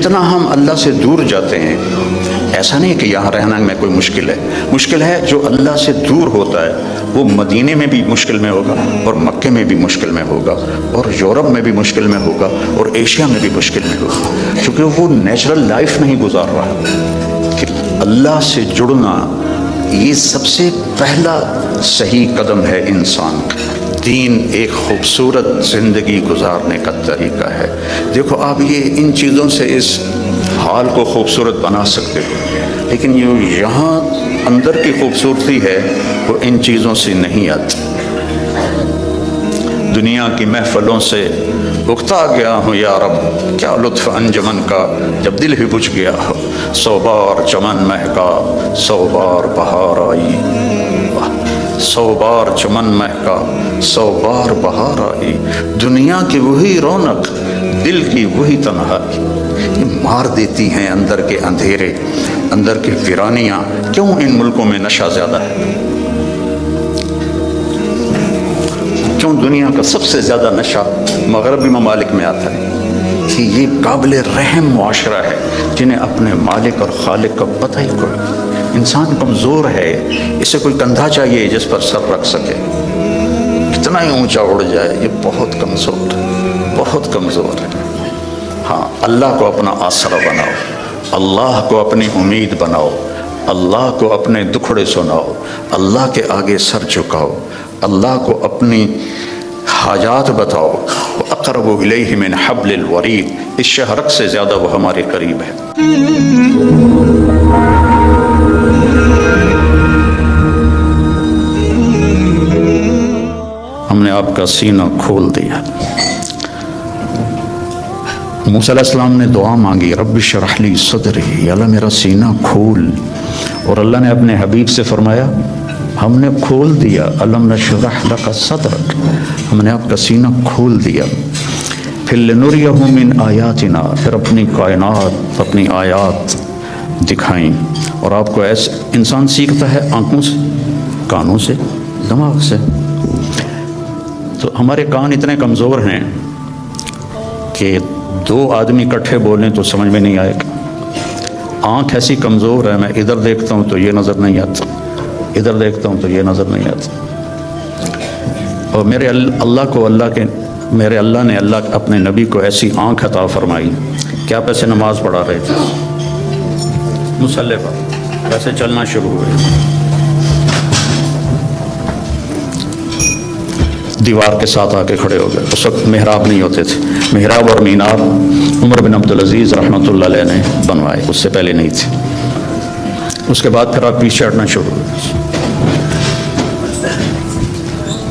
جتنا ہم اللہ سے دور جاتے ہیں، ایسا نہیں کہ یہاں رہنا میں کوئی مشکل ہے، جو اللہ سے دور ہوتا ہے وہ مدینے میں بھی مشکل میں ہوگا، اور مکے میں بھی مشکل میں ہوگا، اور یورپ میں بھی مشکل میں ہوگا، اور ایشیا میں بھی مشکل میں ہوگا، کیونکہ وہ نیچرل لائف نہیں گزار رہا۔ کہ اللہ سے جڑنا یہ سب سے پہلا صحیح قدم ہے انسان کا۔ دین ایک خوبصورت زندگی گزارنے کا طریقہ ہے۔ دیکھو آپ یہ ان چیزوں سے اس حال کو خوبصورت بنا سکتے ہو، لیکن یہ یہاں اندر کی خوبصورتی ہے وہ ان چیزوں سے نہیں آتی۔ دنیا کی محفلوں سے اکتا گیا ہوں یا رب، کیا لطف انجمن کا جب دل ہی بجھ گیا ہو، 100 بار چمن مہکا 100 بار بہار آئی، 100 بار چمن مہکا 100 بار بہار آئی، دنیا کی وہی رونق دل کی وہی تنہائی، یہ مار دیتی ہیں اندر کے اندھیرے، اندر کی ویرانیاں۔ کیوں ان ملکوں میں نشہ زیادہ ہے؟ کیوں دنیا کا سب سے زیادہ نشہ مغربی ممالک میں آتا ہے؟ کہ یہ قابل رحم معاشرہ ہے جنہیں اپنے مالک اور خالق کا پتہ ہی کوئی۔ انسان کمزور ہے، اسے کوئی کندھا چاہیے جس پر سر رکھ سکے، کتنا ہی اونچا اڑ جائے، یہ بہت کمزور ہے۔ ہاں، اللہ کو اپنا آسرا بناؤ، اللہ کو اپنی امید بناؤ، اللہ کو اپنے دکھڑے سناؤ، اللہ کے آگے سر جھکاؤ، اللہ کو اپنی حاجات بتاؤ۔ اقرب الیہ من حبل الورید، اس شہرک سے زیادہ وہ ہمارے قریب ہے۔ ہم نے آپ کا سینہ کھول دیا۔ موسیٰ علیہ السلام نے دعا مانگی، رب اشرح لی صدری، اللہ میرا سینہ کھول، اور اللہ نے اپنے حبیب سے فرمایا ہم نے کھول دیا، الم نشرح لک صدرک، ہم نے آپ کا سینہ کھول دیا۔ پھر لنریہ من آیاتنا، پھر اپنی کائنات، اپنی آیات دکھائیں۔ اور آپ کو ایسے انسان سیکھتا ہے آنکھوں سے، کانوں سے، دماغ سے۔ تو ہمارے کان اتنے کمزور ہیں کہ 2 آدمی اکٹھے بولیں تو سمجھ میں نہیں آئے گا۔ آنکھ ایسی کمزور ہے، میں ادھر دیکھتا ہوں تو یہ نظر نہیں آتا، ادھر دیکھتا ہوں تو یہ نظر نہیں آتا۔ اور میرے اللہ نے اپنے نبی کو ایسی آنکھ عطا فرمائی کہ آپ ایسے نماز پڑھا رہے تھے، مصلی پر ایسے چلنا شروع ہوئے، دیوار کے ساتھ آ کے کھڑے ہو گئے۔ اس وقت محراب نہیں ہوتے تھے، محراب اور مینار عمر بن عبدالعزیز رحمۃ اللہ علیہ نے بنوائے، اس سے پہلے نہیں تھے۔ اس کے بعد پھر آپ پیچھے ہٹنا شروع ہوئے،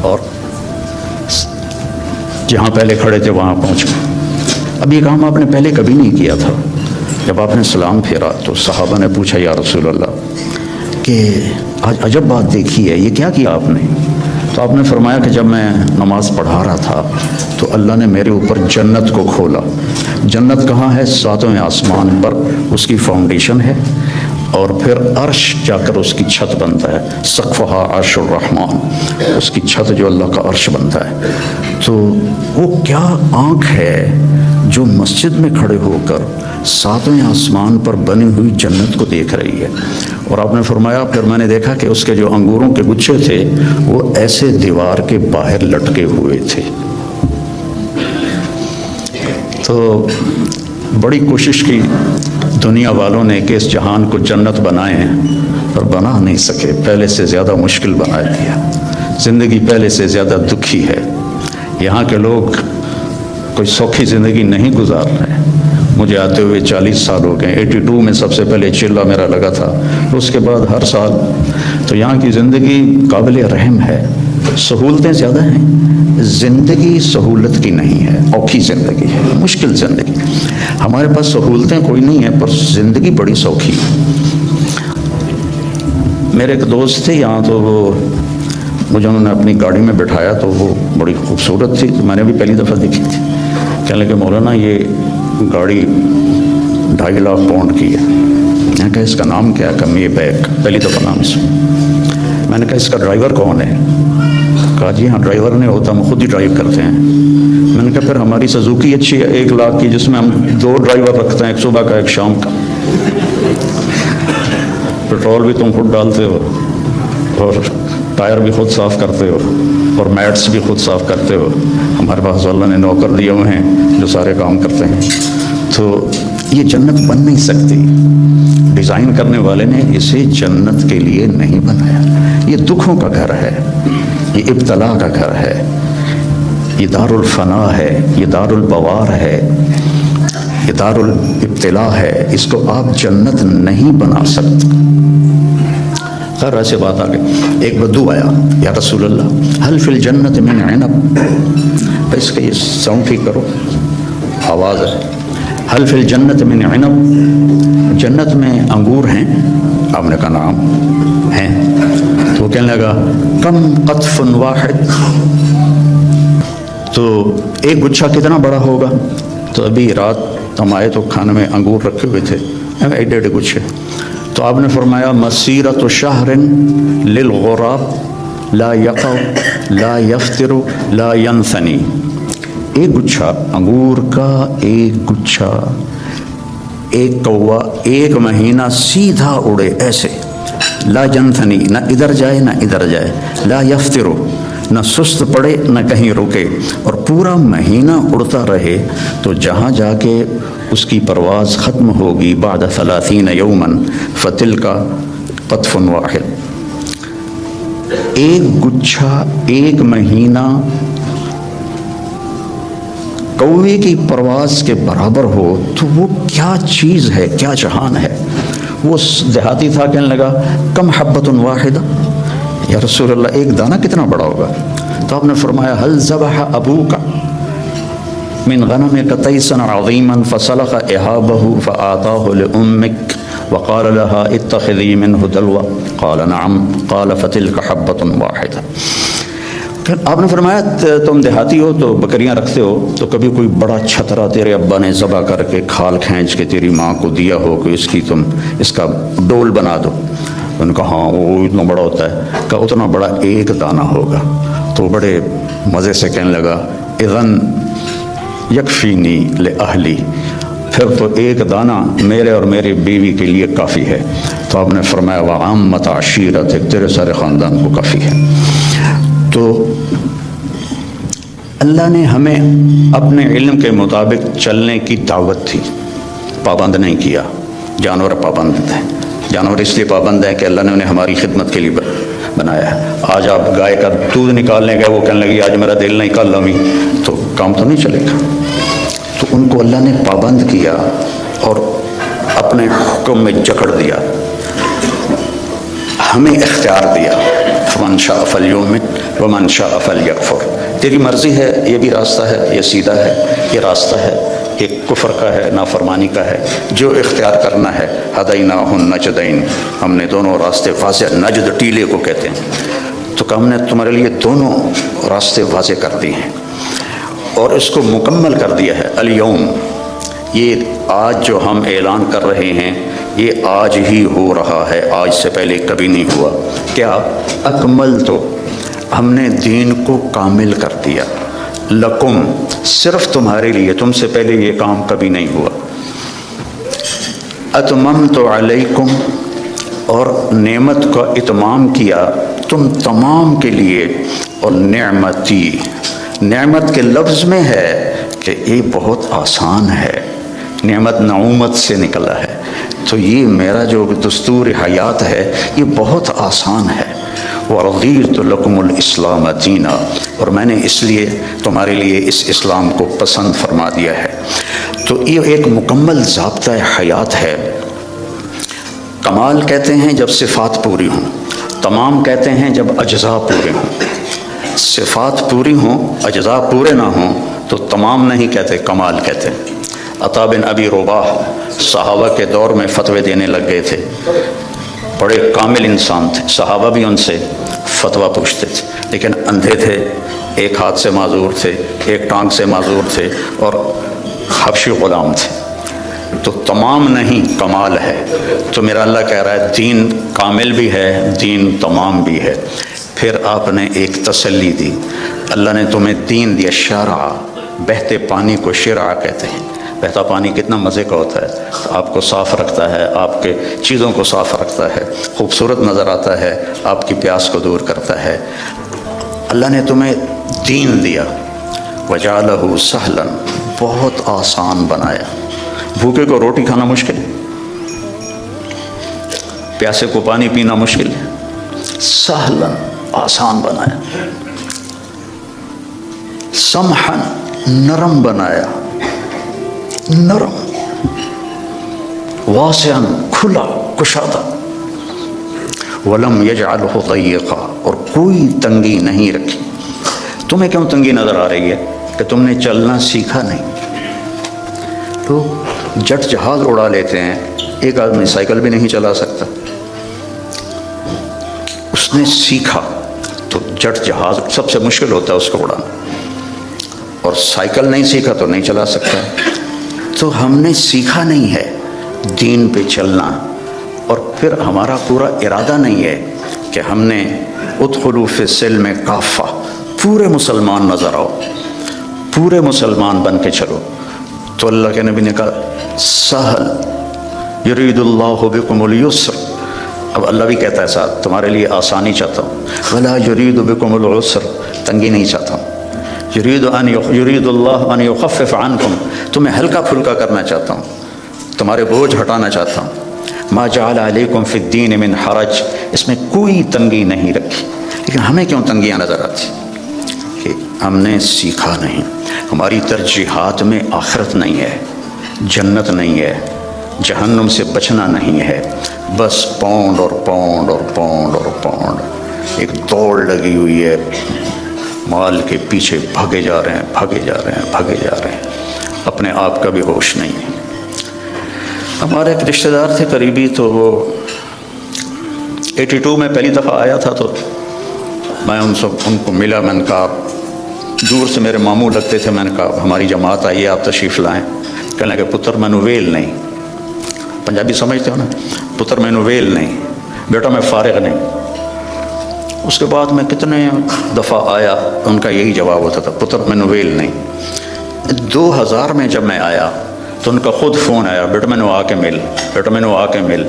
اور جہاں پہلے کھڑے تھے وہاں پہنچ گئے۔ اب یہ کام آپ نے پہلے کبھی نہیں کیا تھا۔ جب آپ نے سلام پھیرا تو صحابہ نے پوچھا یا رسول اللہ کہ آج عجب بات دیکھی ہے، یہ کیا کیا آپ نے؟ تو آپ نے فرمایا کہ جب میں نماز پڑھا رہا تھا تو اللہ نے میرے اوپر جنت کو کھولا۔ جنت کہاں ہے؟ 7ویں آسمان پر اس کی فاؤنڈیشن ہے، اور پھر عرش جا کر اس کی چھت بنتا ہے، سقفہا عرش الرحمن، اس کی چھت جو اللہ کا عرش بنتا ہے۔ تو وہ کیا آنکھ ہے جو مسجد میں کھڑے ہو کر 7ویں آسمان پر بنی ہوئی جنت کو دیکھ رہی ہے۔ اور آپ نے فرمایا پھر میں نے دیکھا کہ اس کے جو انگوروں کے گچھے تھے وہ ایسے دیوار کے باہر لٹکے ہوئے تھے۔ تو بڑی کوشش کی دنیا والوں نے کہ اس جہان کو جنت بنائیں، پر بنا نہیں سکے، پہلے سے زیادہ مشکل بنا دیا۔ زندگی پہلے سے زیادہ دکھی ہے۔ یہاں کے لوگ کوئی سوکھی زندگی نہیں گزار رہے۔ مجھے آتے ہوئے 40 سال ہو گئے، 82 میں سب سے پہلے چلہ میرا لگا تھا، اس کے بعد ہر سال۔ تو یہاں کی زندگی قابل رحم ہے، سہولتیں زیادہ ہیں، زندگی سہولت کی نہیں ہے، اوکھی زندگی ہے، مشکل زندگی۔ ہمارے پاس سہولتیں کوئی نہیں ہیں پر زندگی بڑی سوکھی ہے۔ میرے ایک دوست تھے یہاں، تو وہ مجھے انہوں نے اپنی گاڑی میں بٹھایا تو وہ بڑی خوبصورت تھی، میں نے بھی پہلی دفعہ دیکھی تھی۔ کہنے لگے مولانا یہ گاڑی 2.5 لاکھ پاؤنڈ کی ہے۔ میں نے کہا اس کا نام کیا ہے؟ کہ یہ بیگ، پہلی دفعہ نام سنا۔ میں نے کہا اس کا ڈرائیور کون ہے؟ کہا جی ہاں ڈرائیور نہیں ہوتا، ہم خود ہی ڈرائیو کرتے ہیں۔ میں نے کہا پھر ہماری سزوکی اچھی ہے 1 لاکھ کی، جس میں ہم 2 ڈرائیور رکھتے ہیں، ایک صبح کا ایک شام کا، پیٹرول بھی تم خود ڈالتے ہو اور ٹائر بھی خود صاف کرتے ہو اور میٹس بھی خود صاف کرتے ہو، ہمارے پاس اللہ نے نوکر دیے ہوئے ہیں جو سارے کام کرتے ہیں۔ تو یہ جنت بن نہیں سکتی، ڈیزائن کرنے والے نے اسے جنت کے لیے نہیں بنایا۔ یہ دکھوں کا گھر ہے، یہ ابتلا کا گھر ہے، یہ دار الفنا ہے، یہ دار البوار ہے، یہ دار الابتلا ہے، اس کو آپ جنت نہیں بنا سکتے۔ خیر ایسے بات آ گئی، ایک بدو آیا، یا رسول اللہ حل فی الجنت من عنب، اس کا یہ ساؤنڈ ٹھیک کرو، آواز ہے، حل فی الجنت من عنب، جنت میں انگور ہیں؟ آپ نے کہا نعم ہیں۔ تو وہ کہنے لگا کم قطف واحد، تو ایک گچھا کتنا بڑا ہوگا؟ تو ابھی رات ہم آئے تو کھانے میں انگور رکھے ہوئے تھے، 1.5 گچھے۔ تو آپ نے فرمایا مسیرۃ شہر للغراب لا یقع لا یفطر لا ینثنی، ایک گچھا انگور کا، ایک گچھا، ایک کوا 1 مہینہ سیدھا اڑے ایسے، لا ینثنی، نہ ادھر جائے نہ ادھر جائے، لا یفطر، نہ سست پڑے نہ کہیں رکے، اور پورا مہینہ اڑتا رہے، تو جہاں جا کے اس کی پرواز ختم ہوگی بعد 30 یوما فتلک قطف واحد، ایک گچھا 1 مہینہ کوے کی پرواز کے برابر ہو تو وہ کیا چیز ہے، کیا جہان ہے۔ وہ دیہاتی تھا، کہنے لگا کم حبۃ واحدہ، یا رسول اللہ ایک دانہ کتنا بڑا ہوگا؟ تو آپ نے فرمایا حل ذبح ابوک من غنمک تیسا عظیما فسلخ احابہ فآتاہ لأمک وقال لها اتخذی منہ دلوا قال نعم قال فتلک حبۃ واحدہ۔ آپ نے فرمایا تم دیہاتی ہو تو بکریاں رکھتے ہو، تو کبھی کوئی بڑا چھترا تیرے ابا نے ذبح کر کے کھال کھینچ کے تیری ماں کو دیا ہو کہ اس کی تم اس کا ڈول بنا دو؟ ان کا ہاں وہ اتنا بڑا ہوتا ہے، کہ اتنا بڑا ایک دانہ ہوگا۔ تو بڑے مزے سے کہنے لگا اذن یکفینی لأہلی، پھر تو ایک دانہ میرے اور میری بیوی کے لیے کافی ہے۔ تو آپ نے فرمایا وعامت عشیرتک، تیرے سارے خاندان کو کافی ہے۔ تو اللہ نے ہمیں اپنے علم کے مطابق چلنے کی دعوت تھی، پابند نہیں کیا۔ جانور پابند ہیں، جانور اس لیے پابند ہیں کہ اللہ نے انہیں ہماری خدمت کے لیے بنایا ہے۔ آج آپ گائے کا دودھ نکالنے گئے، وہ کہنے لگی آج میرا دل نہیں کل امی، تو کام تو نہیں چلے گا۔ تو ان کو اللہ نے پابند کیا اور اپنے حکم میں جکڑ دیا، ہمیں اختیار دیا، فمن شاء فلیؤمن ومن شاء فلیکفر، تیری مرضی ہے، یہ بھی راستہ ہے، یہ سیدھا ہے، یہ راستہ ہے، یہ کفر کا ہے، نافرمانی کا ہے، جو اختیار کرنا ہے۔ ہدیناہ النجدین، ہم نے دونوں راستے واضح، نجد ٹیلے کو کہتے ہیں، تو کہ ہم نے تمہارے لیے دونوں راستے واضح کر دیے ہیں اور اس کو مکمل کر دیا ہے۔ الیوم، یہ آج جو ہم اعلان کر رہے ہیں یہ آج ہی ہو رہا ہے، آج سے پہلے کبھی نہیں ہوا۔ کیا؟ اکمل، تو ہم نے دین کو کامل کر دیا، لکم، صرف تمہارے لیے، تم سے پہلے یہ کام کبھی نہیں ہوا۔ اتممت علیکم، اور نعمت کا اتمام کیا تم تمام کے لیے، اور نعمتی، نعمت کے لفظ میں ہے کہ یہ بہت آسان ہے، نعمت نعومت سے نکلا ہے، تو یہ میرا جو دستور حیات ہے یہ بہت آسان ہے۔ وَرَضِيتُ لَكُمُ الْإِسْلَامَ دِينًا، اور میں نے اس لیے تمہارے لیے اس اسلام کو پسند فرما دیا ہے۔ تو یہ ایک مکمل ضابطہ حیات ہے۔ کمال کہتے ہیں جب صفات پوری ہوں، تمام کہتے ہیں جب اجزاء پورے ہوں۔ صفات پوری ہوں، اجزاء پورے نہ ہوں تو تمام نہیں کہتے، کمال کہتے ہیں۔ عطا بن ابی رباح صحابہ کے دور میں فتوے دینے لگ گئے تھے، بڑے کامل انسان تھے، صحابہ بھی ان سے فتویٰ پوچھتے تھے، لیکن اندھے تھے، ایک ہاتھ سے معذور تھے، ایک ٹانگ سے معذور تھے، اور حبشی غلام تھے، تو تمام نہیں کمال ہے۔ تو میرا اللہ کہہ رہا ہے دین کامل بھی ہے، دین تمام بھی ہے۔ پھر آپ نے ایک تسلی دی، اللہ نے تمہیں دین دیا، شرع، بہتے پانی کو شرع کہتے ہیں۔ بہتا پانی کتنا مزے کا ہوتا ہے، آپ کو صاف رکھتا ہے، آپ کے چیزوں کو صاف رکھتا ہے، خوبصورت نظر آتا ہے، آپ کی پیاس کو دور کرتا ہے۔ اللہ نے تمہیں دین دیا، وجعلہ سہلا، بہت آسان بنایا۔ بھوکے کو روٹی کھانا مشکل ہے، پیاسے کو پانی پینا مشکل ہے، سہلا، آسان بنایا۔ سمحا، نرم بنایا، نرم، واسعا، کھلا، کشادہ، ولم یجعلہ ضیقا، اور کوئی تنگی نہیں رکھی۔ تمہیں کیوں تنگی نظر آ رہی ہے؟ کہ تم نے چلنا سیکھا نہیں۔ تو جٹ جہاز اڑا لیتے ہیں، ایک آدمی سائیکل بھی نہیں چلا سکتا، اس نے سیکھا تو جٹ جہاز سب سے مشکل ہوتا ہے اس کو اڑانا، اور سائیکل نہیں سیکھا تو نہیں چلا سکتا۔ تو ہم نے سیکھا نہیں ہے دین پہ چلنا، اور پھر ہمارا پورا ارادہ نہیں ہے کہ ہم نے ادخلوا فی السلم کافہ، پورے مسلمان نظر آؤ، پورے مسلمان بن کے چلو۔ تو اللہ کے نبی نے کہا سہل، یرید اللہ بکم اليسر، اب اللہ بھی کہتا ہے ساتھ تمہارے لیے آسانی چاہتا ہوں، ولا یرید بکم العسر، تنگی نہیں چاہتا ہوں، یرید اللہ ان یخفف عنکم، تمہیں ہلکا پھلکا کرنا چاہتا ہوں، تمہارے بوجھ ہٹانا چاہتا ہوں۔ ما جعل علیکم فی الدین من حرج، اس میں کوئی تنگی نہیں رکھی۔ لیکن ہمیں کیوں تنگیاں نظر آتی؟ کہ ہم نے سیکھا نہیں، ہماری ترجیحات میں آخرت نہیں ہے، جنت نہیں ہے، جہنم سے بچنا نہیں ہے، بس پاؤنڈ اور پاؤنڈ اور پاؤنڈ اور پاؤنڈ، ایک دوڑ لگی ہوئی ہے، مال کے پیچھے بھاگے جا رہے ہیں، بھاگے جا رہے ہیں، بھاگے جا رہے ہیں، اپنے آپ کا بھی ہوش نہیں ہے۔ ہمارے ایک رشتہ دار تھے قریبی، تو وہ 82 میں پہلی دفعہ آیا تھا، تو میں ان کو ملا، میں نے کہا، دور سے میرے ماموں لگتے تھے، میں نے کہا ہماری جماعت آئی ہے، آپ تشریف لائیں۔ کہنے لگے پتر مینو ویل نہیں، پنجابی سمجھتے ہو نا، پتر مینو ویل نہیں، بیٹا میں فارغ نہیں۔ اس کے بعد میں کتنے دفعہ آیا، ان کا یہی جواب ہوتا تھا، پتر مینو ویل نہیں۔ 2000 میں جب میں آیا تو ان کا خود فون آیا، بیٹا مینو آ کے مل، بیٹا مینو آ کے مل۔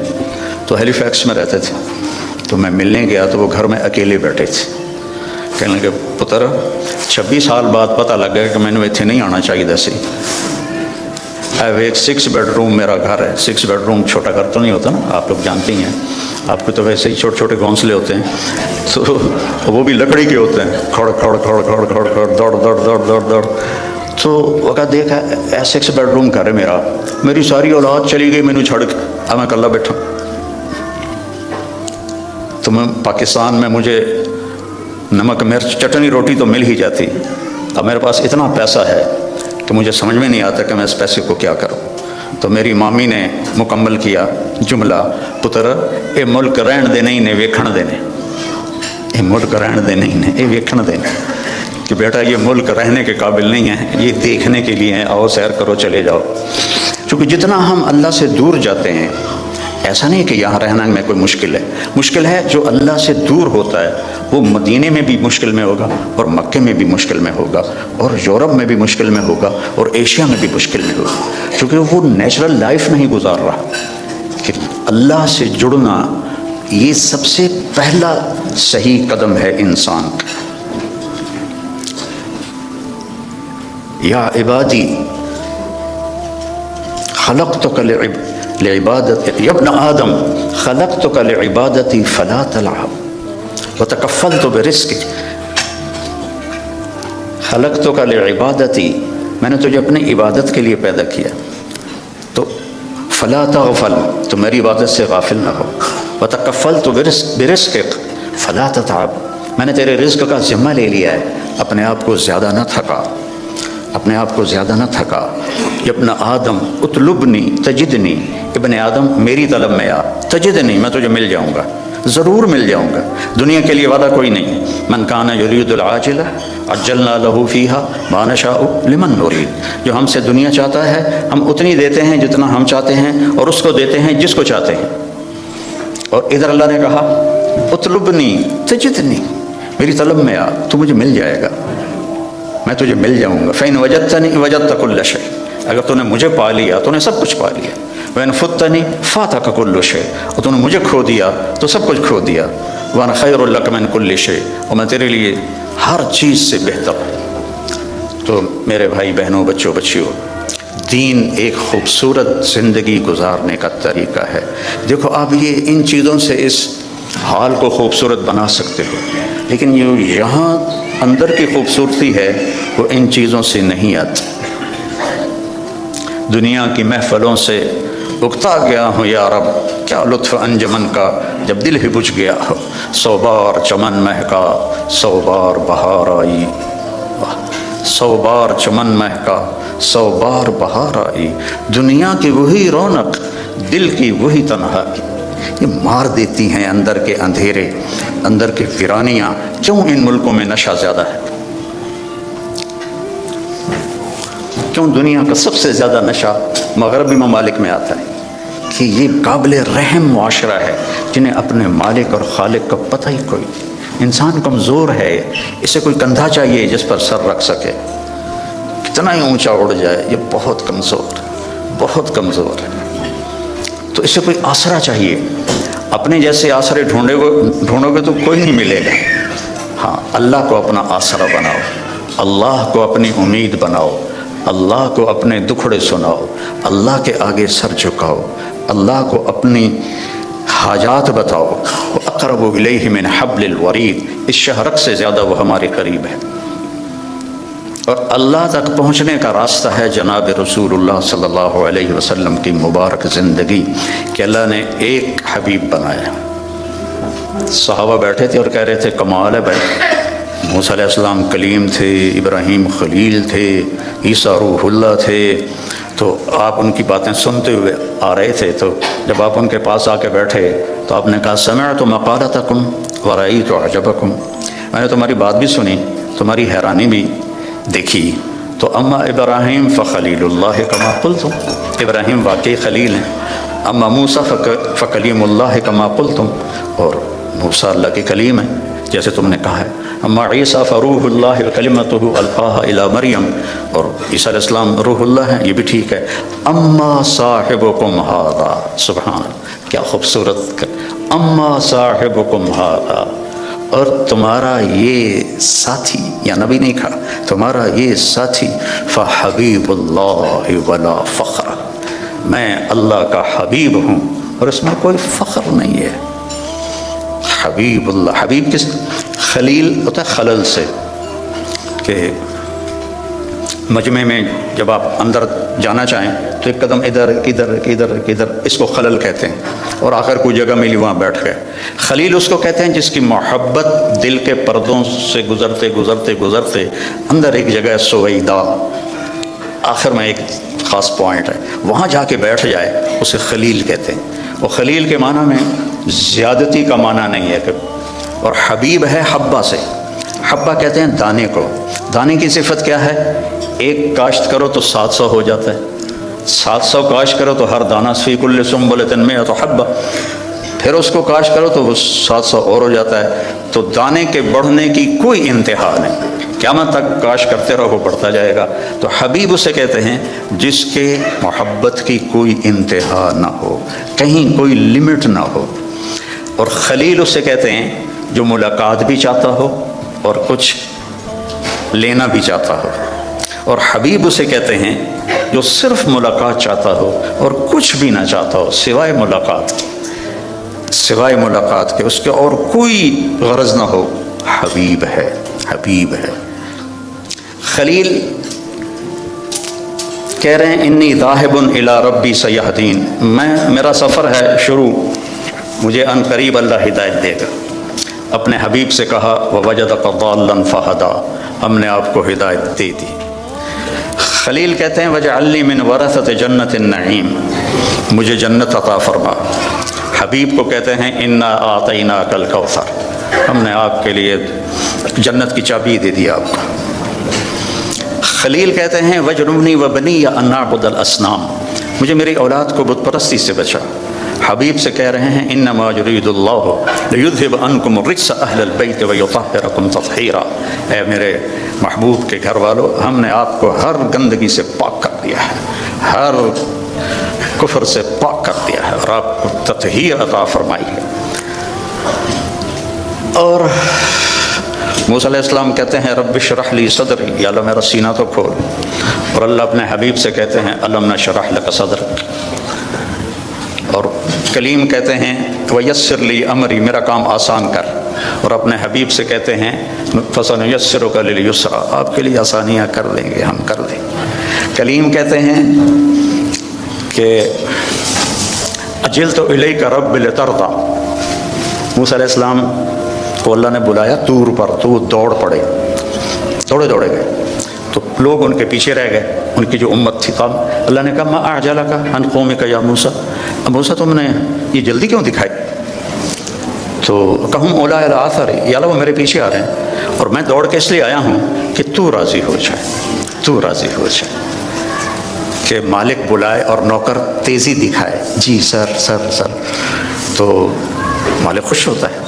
تو ہیلی فیکس میں رہتے تھے، تو میں ملنے گیا تو وہ گھر میں اکیلے بیٹھے تھے۔ کہنے لگے پتر 26 سال بعد پتہ لگ گیا کہ مینو اتنے نہیں آنا چاہیے سی۔ ایک 6 بیڈ روم میرا گھر ہے، 6 بیڈ روم چھوٹا گھر تو نہیں ہوتا نا، آپ لوگ جانتے ہی ہیں، آپ کو تو ویسے ہی چھوٹے چھوٹے گھونسلے ہوتے ہیں، تو وہ بھی لکڑی کے ہوتے ہیں، کھڑ کھڑ کھڑ کھڑ کھڑ کھڑ، دوڑ دوڑ دوڑ دوڑ دوڑ۔ تو وہ کہا دیکھا 6 بیڈ روم گھر ہے میرا، میری ساری اولاد چلی گئی مینو چھڑ کے، اب میں کلا بیٹھا۔ تو میں پاکستان میں مجھے نمک مرچ چٹنی روٹی تو مل ہی جاتی، اب میرے پاس اتنا پیسہ ہے کہ مجھے سمجھ میں نہیں آتا کہ میں اس پیسے کو کیا کروں۔ تو میری مامی نے مکمل کیا جملہ، پتر اے ملک رہن دے نہیں نے ویکھن دینے، اے ملک رہن دے نہیں نے اے ویکھن دینے، کہ بیٹا یہ ملک رہنے کے قابل نہیں ہے، یہ دیکھنے کے لیے ہیں، آؤ سیر کرو چلے جاؤ۔ چونکہ جتنا ہم اللہ سے دور جاتے ہیں، ایسا نہیں کہ یہاں رہنا میں کوئی مشکل ہے، مشکل ہے جو اللہ سے دور ہوتا ہے وہ مدینے میں بھی مشکل میں ہوگا، اور مکے میں بھی مشکل میں ہوگا، اور یورپ میں بھی مشکل میں ہوگا، اور ایشیا میں بھی مشکل میں ہوگا، کیونکہ وہ نیچرل لائف نہیں گزار رہا۔ کہ اللہ سے جڑنا یہ سب سے پہلا صحیح قدم ہے انسان کا۔ یا عبادی خلقتک لعبادت، یا ابن آدم خلقتک لعبادتی فلا تلعب وتکفلت برزقک، خلقتک لعبادتی، میں نے تجھے اپنی عبادت کے لیے پیدا کیا، تو فلا تغفل، تو میری عبادت سے غافل نہ ہو، وتکفلت برزقک فلا تتعب، میں نے تیرے رزق کا ذمہ لے لیا ہے، اپنے آپ کو زیادہ نہ تھکا، اپنے آپ کو زیادہ نہ تھکا۔ ابن آدم اطلبنی تجدنی، ابن آدم میری طلب میں آ، تجدنی، میں تجھے مل جاؤں گا، ضرور مل جاؤں گا، دنیا کے لیے وعدہ کوئی نہیں۔ من کان یرید العاجلہ عجلنا لہ فیہا ما نشاء لمن نرید، جو ہم سے دنیا چاہتا ہے ہم اتنی دیتے ہیں جتنا ہم چاہتے ہیں، اور اس کو دیتے ہیں جس کو چاہتے ہیں۔ اور ادھر اللہ نے کہا اطلبنی تجدنی، میری طلب میں آ، تو مجھے مل جائے گا، میں تجھے مل جاؤں گا۔ فَإِنْ وَجَدْتَنِي وَجَدْتَ كُلَّ شَيْءٍ، اگر تو نے مجھے پا لیا تو نے سب کچھ پا لیا۔ وَإِنْ فُتَّنِي فَاتَكَ كُلُّ شَيْءٍ، اور تو نے مجھے کھو دیا تو سب کچھ کھو دیا۔ وَأَنَا خَيْرٌ لَكَ مِنْ كُلِّ شَيْءٍ، اور میں تیرے لیے ہر چیز سے بہتر ہوں۔ تو میرے بھائی بہنوں، بچوں بچیوں، دین ایک خوبصورت زندگی گزارنے کا طریقہ ہے۔ دیکھو آپ یہ ان چیزوں سے اس حال کو خوبصورت بنا سکتے ہو، لیکن جو یہاں اندر کی خوبصورتی ہے وہ ان چیزوں سے نہیں آتی۔ دنیا کی محفلوں سے اکتا گیا ہوں یا رب، کیا لطف انجمن کا جب دل ہی بجھ گیا ہو۔ 100 بار چمن مہکا 100 بار بہار آئی، 100 بار چمن مہکا 100 بار بہار آئی، دنیا کی وہی رونق دل کی وہی تنہائی، یہ مار دیتی ہیں اندر کے اندھیرے، اندر کے ویرانیاں۔ کیوں ان ملکوں میں نشہ زیادہ ہے؟ کیوں دنیا کا سب سے زیادہ نشہ مغربی ممالک میں آتا ہے؟ کہ یہ قابل رحم معاشرہ ہے، جنہیں اپنے مالک اور خالق کا پتہ ہی کوئی۔ انسان کمزور ہے، اسے کوئی کندھا چاہیے جس پر سر رکھ سکے، کتنا ہی اونچا اڑ جائے، یہ بہت کمزور، بہت کمزور ہے۔ تو اسے کوئی آسرا چاہیے۔ اپنے جیسے آسرے ڈھونڈو گے تو کوئی نہیں ملے گا۔ ہاں، اللہ کو اپنا آسرا بناؤ، اللہ کو اپنی امید بناؤ، اللہ کو اپنے دکھڑے سناؤ، اللہ کے آگے سر جھکاؤ، اللہ کو اپنی حاجات بتاؤ۔ اقرب الیہ من حبل الورید، اس شہرک سے زیادہ وہ ہمارے قریب ہے۔ اور اللہ تک پہنچنے کا راستہ ہے جناب رسول اللہ صلی اللہ علیہ وسلم کی مبارک زندگی، کہ اللہ نے ایک حبیب بنایا۔ صحابہ بیٹھے تھے اور کہہ رہے تھے کمال ہے بھائی، موسیٰ علیہ السلام کلیم تھے، ابراہیم خلیل تھے، عیسیٰ روح اللہ تھے۔ تو آپ ان کی باتیں سنتے ہوئے آ رہے تھے، تو جب آپ ان کے پاس آ کے بیٹھے تو آپ نے کہا سمعت مقالتکم ورأیت عجبکم، میں نے تمہاری بات بھی سنی، تمہاری حیرانی بھی دیکھی۔ تو اما ابراہیم فخلیل اللہ کما قلتم، ابراہیم واقعی خلیل ہیں۔ اما موسیٰ فکلیم اللہ کما قلتم، اور موسیٰ اللہ کے کلیم ہیں جیسے تم نے کہا ہے۔ اما عیسیٰ فروح اللہ کلمتہ القاہ الی مریم، اور عیسیٰ علیہ السلام روح اللہ ہیں، یہ بھی ٹھیک ہے۔ اما صاحبکم ھذا، سبحان، کیا خوبصورت، اما صاحبکم ھذا، اور تمہارا یہ ساتھی، یا نبی نہیں کہا، تمہارا یہ ساتھی، فحبیب اللہ ولا فخر، میں اللہ کا حبیب ہوں اور اس میں کوئی فخر نہیں ہے۔ حبیب اللہ، حبیب کس، خلیل ہوتا ہے خلل سے، کہ مجمع میں جب آپ اندر جانا چاہیں تو ایک قدم ادھر ادھر ادھر ادھر، اس کو خلل کہتے ہیں، اور آخر کوئی جگہ ملی وہاں بیٹھ گئے۔ خلیل اس کو کہتے ہیں جس کی محبت دل کے پردوں سے گزرتے گزرتے گزرتے اندر ایک جگہ ہے سویدہ، آخر میں ایک خاص پوائنٹ ہے، وہاں جا کے بیٹھ جائے، اسے خلیل کہتے ہیں۔ اور خلیل کے معنی میں زیادتی کا معنی نہیں ہے، اور حبیب ہے حبہ سے، حبہ کہتے ہیں دانے کو۔ دانے کی صفت کیا ہے؟ ایک کاشت کرو تو 700 ہو جاتا ہے، 700 کاشت کرو تو ہر دانہ فی کل سنبلۃ مئۃ حبہ، پھر اس کو کاشت کرو تو وہ 700 اور ہو جاتا ہے۔ تو دانے کے بڑھنے کی کوئی انتہا نہیں، قیامت تک کاش کرتے رہو، بڑھتا جائے گا۔ تو حبیب اسے کہتے ہیں جس کے محبت کی کوئی انتہا نہ ہو، کہیں کوئی لمٹ نہ ہو۔ اور خلیل اسے کہتے ہیں جو ملاقات بھی چاہتا ہو اور کچھ لینا بھی چاہتا ہو، اور حبیب اسے کہتے ہیں جو صرف ملاقات چاہتا ہو اور کچھ بھی نہ چاہتا ہو سوائے ملاقات، سوائے ملاقات کے، اس کے اور کوئی غرض نہ ہو، حبیب ہے، حبیب ہے۔ خلیل کہہ رہے ہیں انی ذاہب الی ربی سیہدین، میرا سفر ہے شروع، مجھے ان قریب اللہ ہدایت دے گا۔ اپنے حبیب سے کہا ووجدک ضالا فہدا، ہم نے آپ کو ہدایت دے دی۔ خلیل کہتے ہیں وجعلنی من ورثۃ جنت النعیم، مجھے جنت عطا فرما۔ حبیب کو کہتے ہیں انا اعطیناک الکوثر، ہم نے آپ کے لیے جنت کی چابی دے دی آپ کو۔ خلیل کہتے ہیں وجنبنی وبنی ان نعبد الاصنام، مجھے میری اولاد کو بت پرستی سے بچا۔ حبیب سے کہہ رہے ہیں انما یرید اللہ لیذھب عنکم الرجس اہل البیت ویطہرکم تطہیرا، اے میرے محبوب کے گھر والو، ہم نے آپ کو ہر گندگی سے پاک کر دیا ہے، ہر کفر سے پاک کر دیا ہے اور آپ کو تطہیر عطا فرمائی ہے۔ اور موسیٰ علیہ السلام کہتے ہیں رب اشرح لی صدری، یا اللہ میرا سینہ تو کھول، اور اللہ اپنے حبیب سے کہتے ہیں الم نشرح لک صدرک، اور کلیم کہتے ہیں ویسر لی امری، میرا کام آسان کر، اور اپنے حبیب سے کہتے ہیں فسنیسرک للیسرا، آپ کے لیے آسانیاں کر دیں گے، ہم کر دیں گے۔ کلیم کہتے ہیں کہ اجلت الیک رب لترضی، موسیٰ علیہ السلام کو اللہ نے بلایا طور پر، تو وہ دوڑ پڑے، دوڑے گئے، تو لوگ ان کے پیچھے رہ گئے، ان کی جو امت تھی۔ قام اللہ نے کہا ما اعجلک عن قومک یا موسیٰ، موسیٰ تم نے یہ جلدی کیوں دکھائی؟ تو کہم اولیٰ علی آثری، یا اللہ وہ میرے پیچھے آ رہے ہیں اور میں دوڑ کے اس لیے آیا ہوں کہ تو راضی ہو جائے، تو راضی ہو جائے، کہ مالک بلائے اور نوکر تیزی دکھائے، جی سر سر سر، تو مالک خوش ہوتا ہے۔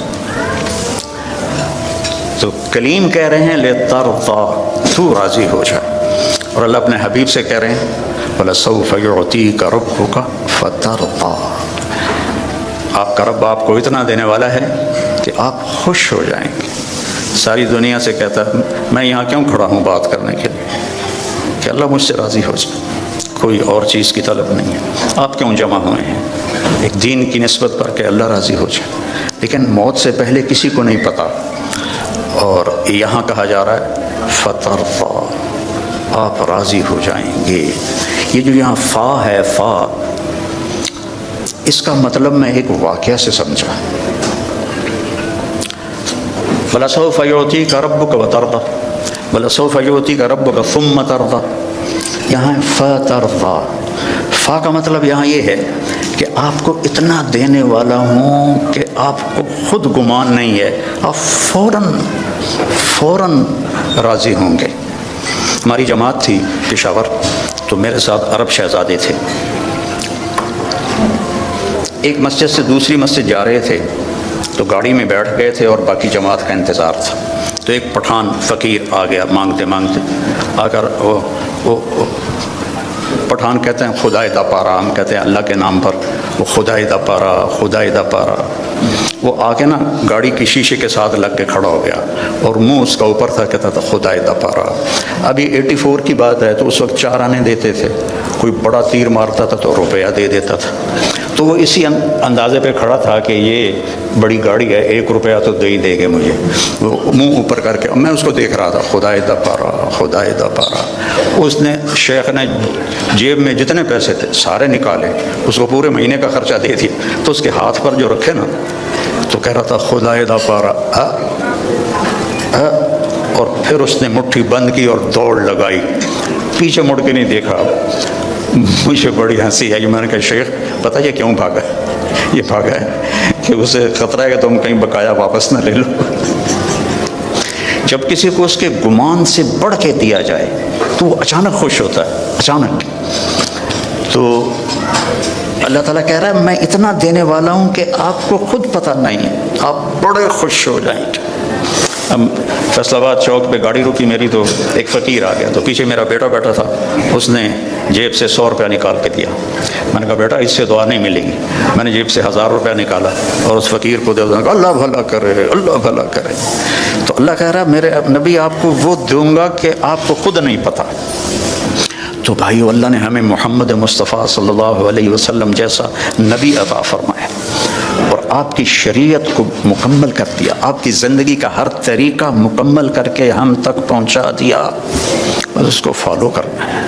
تو کلیم کہہ رہے ہیں لِتَرْضَىٰ، تو راضی ہو جائے، اور اللہ اپنے حبیب سے کہہ رہے ہیں وَلَسَوْفَ يُعْطِيكَ رَبُّكَ فَتَرْضَىٰ، آپ کا رب آپ کو اتنا دینے والا ہے کہ آپ خوش ہو جائیں گے۔ ساری دنیا سے کہتا ہے میں یہاں کیوں کھڑا ہوں بات کرنے کے لیے، کہ اللہ مجھ سے راضی ہو جائے، کوئی اور چیز کی طلب نہیں ہے۔ آپ کیوں جمع ہوئے ہیں؟ ایک دین کی نسبت پر کہ اللہ راضی ہو جائے، لیکن موت سے پہلے کسی کو نہیں پتہ، اور یہاں کہا جا رہا ہے فترضیٰ، آپ راضی ہو جائیں گے۔ یہ جو یہاں فا ہے، فا، اس کا مطلب میں ایک واقعہ سے سمجھا۔ وَلَسَوْفَ يُعْطِيكَ رَبُّكَ وَتَرْضَىٰ، وَلَسَوْفَ يُعْطِيكَ رَبُّكَ ثُمَّ تَرْضَىٰ، یہاں فَتَرْضَىٰ، فا کا مطلب یہاں یہ ہے کہ آپ کو اتنا دینے والا ہوں کہ آپ کو خود گمان نہیں ہے، آپ فوراً راضی ہوں گے۔ ہماری جماعت تھی پشاور، تو میرے ساتھ عرب شہزادے تھے، ایک مسجد سے دوسری مسجد جا رہے تھے، تو گاڑی میں بیٹھ گئے تھے اور باقی جماعت کا انتظار تھا، تو ایک پٹھان فقیر آ گیا مانگتے مانگتے، آ کر وہ پٹھان کہتے ہیں خدائے دا پارا، ہم کہتے ہیں اللہ کے نام پر، وہ خدائے دا پارا، خدائے دا پارا، وہ آ کے نا گاڑی کی شیشے کے ساتھ لگ کے کھڑا ہو گیا اور منہ اس کا اوپر تھا، کہتا تھا خدائے دا پارا۔ ابھی 84 کی بات ہے، تو اس وقت 4 آنے دیتے تھے، کوئی بڑا تیر مارتا تھا تو روپیہ دے دیتا تھا، تو وہ اسی اندازے پہ کھڑا تھا کہ یہ بڑی گاڑی ہے، 1 روپیہ تو دے ہی دے گے مجھے، وہ منہ اوپر کر کے، میں اس کو دیکھ رہا تھا خدائے دا پارا، خدائے دا پارا۔ اس نے، شیخ نے جیب میں جتنے پیسے تھے سارے نکالے، اس کو پورے مہینے کا خرچہ دے دیا، تو اس کے ہاتھ پر جو رکھے نا، تو کہہ رہا تھا خدائے دا پارا، اور پھر اس نے مٹھی بند کی اور دوڑ لگائی، پیچھے مڑ کے نہیں دیکھا۔ مجھے بڑی ہنسی آئی، میں نے کہا شیخ پتہ یہ کیوں بھاگا ہے؟ یہ بھاگا ہے کہ اسے خطرہ ہے کہ تم کہیں بقایا واپس نہ لے لو۔ جب کسی کو اس کے گمان سے بڑھ کے دیا جائے تو وہ اچانک خوش ہوتا ہے، اچانک۔ تو اللہ تعالیٰ کہہ رہا ہے میں اتنا دینے والا ہوں کہ آپ کو خود پتہ نہیں ہے، آپ بڑے خوش ہو جائیں گے۔ اب فیصل آباد چوک پہ گاڑی رکی میری، تو ایک فقیر آ گیا، تو پیچھے میرا بیٹا بیٹھا تھا، اس نے جیب سے 100 روپیہ نکال کے دیا۔ میں نے کہا بیٹا اس سے دعا نہیں ملے گی۔ میں نے جیب سے 1000 روپیہ نکالا اور اس فقیر کو دے دیا، اللہ بھلا کرے، اللہ بھلا کرے۔ تو اللہ کہہ رہا ہے میرے نبی آپ کو وہ دوں گا کہ آپ کو خود نہیں پتہ۔ تو بھائیو اللہ نے ہمیں محمد مصطفیٰ صلی اللہ علیہ وسلم جیسا نبی عطا فرمایا اور آپ کی شریعت کو مکمل کر دیا، آپ کی زندگی کا ہر طریقہ مکمل کر کے ہم تک پہنچا دیا، بس اس کو فالو کرنا ہے،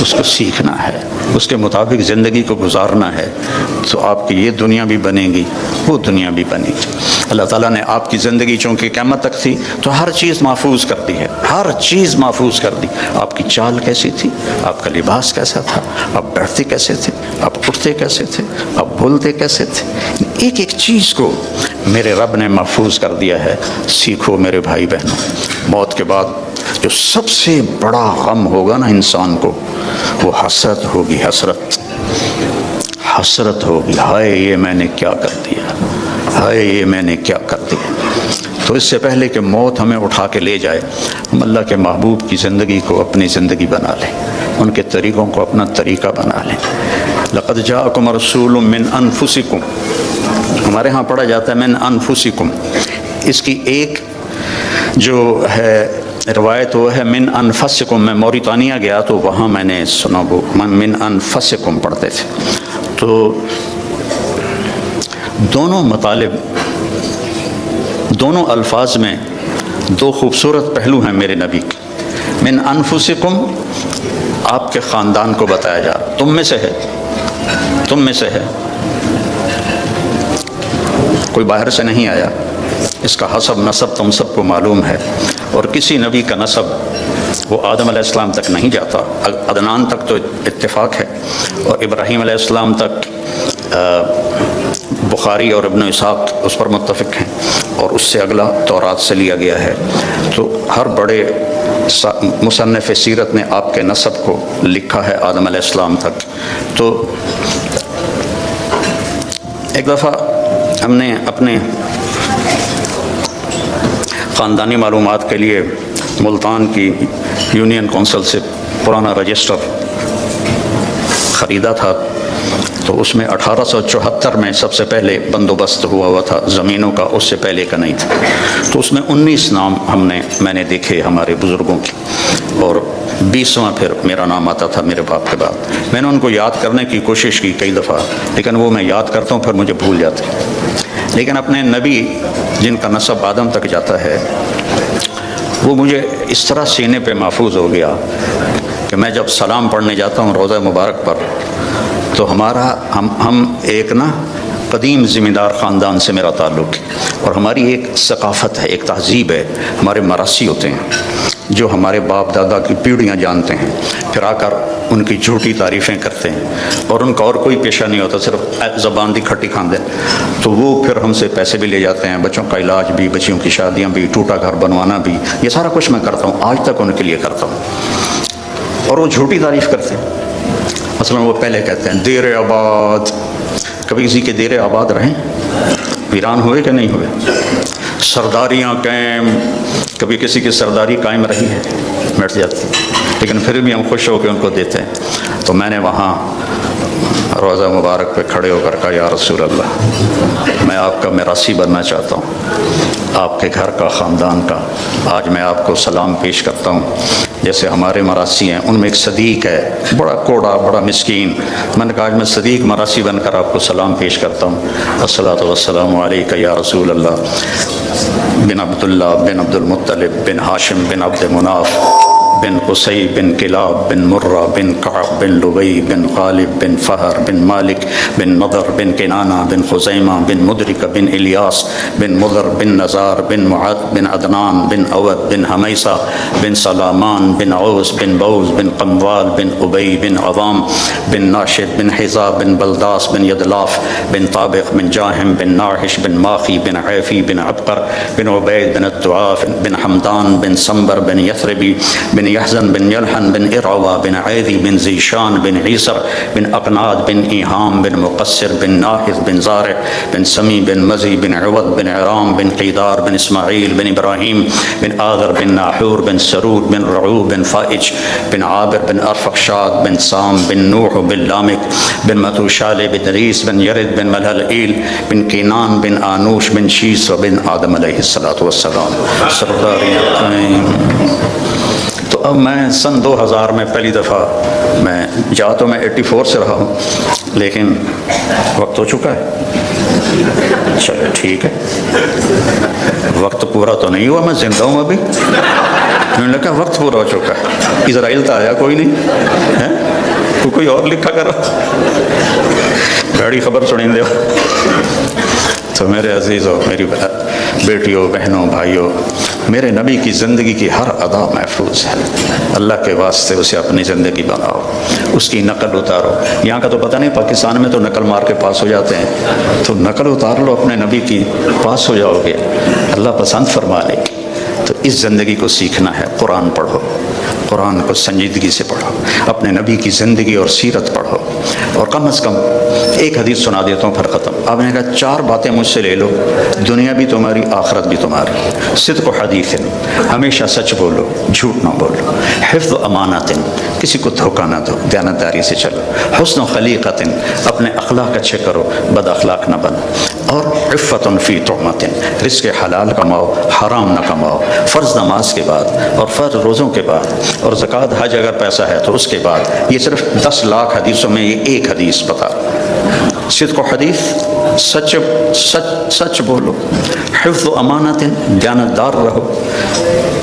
اس کو سیکھنا ہے، اس کے مطابق زندگی کو گزارنا ہے، تو آپ کی یہ دنیا بھی بنے گی، وہ دنیا بھی بنے گی۔ اللہ تعالیٰ نے آپ کی زندگی چونکہ قیامت تک تھی تو ہر چیز محفوظ کر دی ہے، ہر چیز محفوظ کر دی۔ آپ کی چال کیسی تھی، آپ کا لباس کیسا تھا، آپ بیٹھتے کیسے تھے، آپ اٹھتے کیسے تھے، آپ بولتے کیسے تھے، ایک ایک چیز کو میرے رب نے محفوظ کر دیا ہے۔ سیکھو میرے بھائی بہنوں، موت کے بعد جو سب سے بڑا غم ہوگا نا انسان کو، وہ حسرت ہوگی، حسرت، حسرت ہوگی، ہائے یہ میں نے کیا کر دیا، ہائے یہ میں نے کیا کر دیا۔ تو اس سے پہلے کہ موت ہمیں اٹھا کے لے جائے، ہم اللہ کے محبوب کی زندگی کو اپنی زندگی بنا لیں، ان کے طریقوں کو اپنا طریقہ بنا لیں۔ لقد جاءکم رسول من انفسکم، ہمارے ہاں پڑھا جاتا ہے من انفسکم، اس کی ایک جو ہے روایت وہ ہے من انفسکم۔ میں موریتانیہ گیا تو وہاں میں نے سنا وہ من انفسکم پڑھتے تھے۔ تو دونوں مطالب، دونوں الفاظ میں دو خوبصورت پہلو ہیں میرے نبی کے۔ من انفسکم آپ کے خاندان کو بتایا جا رہا، تم میں سے ہے، تم میں سے ہے، کوئی باہر سے نہیں آیا، اس کا حسب نسب تم سب کو معلوم ہے، اور کسی نبی کا نسب وہ آدم علیہ السلام تک نہیں جاتا، عدنان تک تو اتفاق ہے، اور ابراہیم علیہ السلام تک بخاری اور ابن اسحاق اس پر متفق ہیں، اور اس سے اگلا تورات سے لیا گیا ہے۔ تو ہر بڑے مصنف سیرت نے آپ کے نسب کو لکھا ہے آدم علیہ السلام تک۔ تو ایک دفعہ ہم نے اپنے خاندانی معلومات کے لیے ملتان کی یونین کونسل سے پرانا رجسٹر خریدا تھا، تو اس میں 1874 میں سب سے پہلے بندوبست ہوا تھا زمینوں کا، اس سے پہلے کا نہیں تھا۔ تو اس میں 19 نام میں نے دیکھے ہمارے بزرگوں کی، اور 20واں پھر میرا نام آتا تھا میرے باپ کے بعد۔ میں نے ان کو یاد کرنے کی کوشش کی کئی دفعہ، لیکن وہ میں یاد کرتا ہوں پھر مجھے بھول جاتے ہیں۔ لیکن اپنے نبی جن کا نسب آدم تک جاتا ہے، وہ مجھے اس طرح سینے پہ محفوظ ہو گیا کہ میں جب سلام پڑھنے جاتا ہوں روضہ مبارک پر، تو ہم ایک قدیم ذمہ دار خاندان سے میرا تعلق ہے، اور ہماری ایک ثقافت ہے، ایک تہذیب ہے، ہمارے مراسی ہوتے ہیں جو ہمارے باپ دادا کی پیڑھیاں جانتے ہیں، پھر آ کر ان کی جھوٹی تعریفیں کرتے ہیں، اور ان کا اور کوئی پیشہ نہیں ہوتا، صرف زبان دی کھٹی کھاندے۔ تو وہ پھر ہم سے پیسے بھی لے جاتے ہیں، بچوں کا علاج بھی، بچیوں کی شادیاں بھی، ٹوٹا گھر بنوانا بھی، یہ سارا کچھ میں کرتا ہوں، آج تک ان کے لیے کرتا ہوں، اور وہ جھوٹی تعریف کرتے ہیں۔ مثلا وہ پہلے کہتے ہیں دیر آباد، کبھی کسی کے دیر آباد رہیں، ویران ہوئے کہ نہیں ہوئے؟ سرداریاں قائم، کبھی کسی کی سرداری قائم رہی ہے، مٹ جاتی، لیکن پھر بھی ہم خوش ہو کے ان کو دیتے ہیں۔ تو میں نے وہاں روضہ مبارک پہ کھڑے ہو کر کہا یا رسول اللہ، میں آپ کا میراثی بننا چاہتا ہوں، آپ کے گھر کا، خاندان کا۔ آج میں آپ کو سلام پیش کرتا ہوں، جیسے ہمارے مراثی ہیں، ان میں ایک صدیق ہے، بڑا کوڑا، بڑا مسکین۔ میں نے کہا آج میں صدیق مراثی بن کر آپ کو سلام پیش کرتا ہوں، الصلاۃ والسلام علیک یا رسول اللہ بن عبداللہ بن عبد المطلب بن ہاشم بن عبد مناف بن قصی بن کلاب بن مرہ بن کعب بن لبی بن غالب بن فہر بن مالک بن نضر بن کنانہ بن خزیمہ بن مدرک بن الیاس بن مضر بن نزار بن معد بن عدنان بن اود بن حمیسہ بن سلامان بن عوس بن بوز بن قموال بن ابی بن عظام بن ناشد بن حزاب بن بلداس بن یدلاف بن طابق بن جاہم بن ناحش بن ماخی بن عیفی بن عبقر بن عبید بن الدعاف بن حمدان بن سنبر بن یثربی بن یحزن بن یلحن بن ارعوا بن عیدی بن زیشان بن عیسر بن اقناد بن ایہام بن مقصر بن ناحث بن زارع بن سمی بن مزی بن عوض بن عرام بن قیدار بن اسماعیل بن ابراہیم بن آذر بن ناحور بن سرود بن رعوب بن فائج بن عابر بن ارفخشاد بن سام بن نوح بن لامک بن متوشال بن ریس بن یرد بن ملہلئیل بن کینان بن آنوش بن شیس بن آدم علیہ السلام سرداریاں قائم۔ تو اب میں سن 2000 میں پہلی دفعہ میں تو میں 84 سے رہا ہوں، لیکن وقت ہو چکا ہے، چلو ٹھیک ہے، وقت پورا تو نہیں ہوا، میں زندہ ہوں ابھی۔ میں نے کہا وقت پورا ہو چکا ہے، اسرائیل تو آیا کوئی نہیں ہے، کوئی اور لکھا کرو، بڑی خبر سنیں دے۔ تو میرے عزیزوں، میری بیٹیوں، بہنوں، بھائیوں، میرے نبی کی زندگی کی ہر ادا محفوظ ہے، اللہ کے واسطے اسے اپنی زندگی بناؤ، اس کی نقل اتارو۔ یہاں کا تو پتہ نہیں، پاکستان میں تو نقل مار کے پاس ہو جاتے ہیں، تو نقل اتار لو اپنے نبی کی، پاس ہو جاؤ گے، اللہ پسند فرما لے گی۔ تو اس زندگی کو سیکھنا ہے، قرآن پڑھو، قرآن کو سنجیدگی سے پڑھو، اپنے نبی کی زندگی اور سیرت پڑھو، اور کم از کم ایک حدیث سنا دیتا ہوں پھر ختم. آپ نے کہا 4 باتیں مجھ سے لے لو، دنیا بھی تمہاری آخرت بھی تمہاری. صدق و حدیث، ہمیشہ سچ بولو جھوٹ نہ بولو. حفظ و امانت، کسی کو دھوکہ نہ دو، دیانتداری سے چلو. حسن و خلیقت، اپنے اخلاق اچھے کرو، بد اخلاق نہ بنو. اور عفت فی طعمت، رزق حلال کماؤ حرام نہ کماؤ. فرض نماز کے بعد اور فرض روزوں کے بعد اور زکوٰۃ حج اگر پیسہ ہے تو اس کے بعد. یہ صرف 10 لاکھ حدیثوں میں یہ ایک حدیث بتا. صدق و حدیث، سچ سچ سچ بولو. حفظ و امانت، دیانتدار رہو.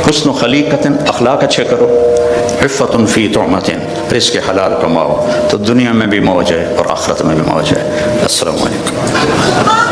حسن و خلیقت، اخلاق اچھے کرو. عفت فی طعمت، رزق حلال کماؤ تو دنیا میں بھی موج ہے اور آخرت میں بھی موج ہے. السلام علیکم.